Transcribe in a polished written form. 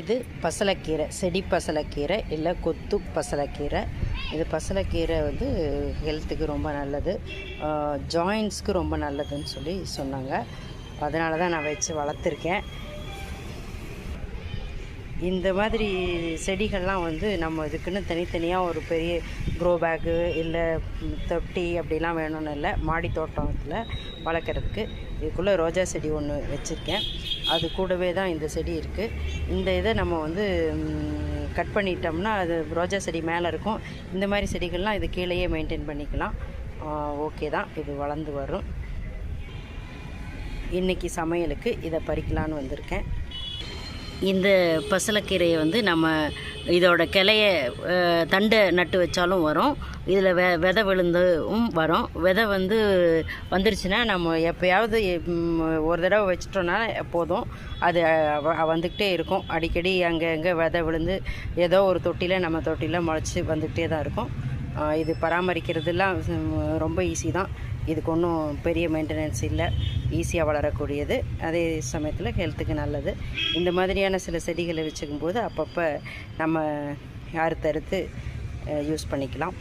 இது பசலைக்கீரை, செடி பசலைக்கீரை இல்லை கொத்து பசலைக்கீரை. இது பசலைக்கீரை வந்து ஹெல்த்துக்கு ரொம்ப நல்லது, ஜாயின்ட்ஸ்க்கு ரொம்ப நல்லதுன்னு சொல்லி சொன்னாங்க. அதனால தான் நான் வச்சு வளர்த்துருக்கேன். இந்த மாதிரி செடிகள்லாம் வந்து நம்ம இதுக்குன்னு தனித்தனியாக ஒரு பெரிய க்ரோ பேக்கு இல்லை தொட்டி அப்படிலாம் வேணும்னு இல்லை, மாடி தோட்டத்தில் வளர்க்குறதுக்கு. இதுக்குள்ளே ரோஜா செடி ஒன்று வச்சுருக்கேன், அது கூடவே தான் இந்த செடி இருக்குது. இந்த இதை நம்ம வந்து கட் பண்ணிட்டோம்னா அது ரோஜா செடி மேலே இருக்கும். இந்த மாதிரி செடிகள்லாம் இது கீழேயே மெயின்டைன் பண்ணிக்கலாம். ஓகே தான், இது வளர்ந்து வரும். இன்றைக்கி சமையலுக்கு இதை பறிக்கலான்னு வந்திருக்கேன். இந்த பசலைக்கீரையை வந்து நம்ம இதோட கிளைய தண்டை நட்டு வச்சாலும் வரும், இதில் விதை விழுந்தும் வரும். விதை வந்துருச்சுன்னா நம்ம எப்போயாவது ஒரு தடவை வச்சிட்டோன்னா போதும், அது வந்துக்கிட்டே இருக்கும். அடிக்கடி அங்கே விதை விழுந்து ஏதோ ஒரு தொட்டியில் நம்ம தொட்டியில் முளைச்சி வந்துக்கிட்டே தான் இருக்கும். இது பராமரிக்கிறதுலாம் ரொம்ப ஈஸி தான். இதுக்கு ஒன்றும் பெரிய மெயின்டெனன்ஸ் இல்லை, ஈஸியாக வளரக்கூடியது, அதே சமயத்தில் ஹெல்த்துக்கு நல்லது. இந்த மாதிரியான சில செடிகளை வச்சுக்கும்போது அப்பப்போ நம்ம அறுத்து யூஸ் பண்ணிக்கலாம்.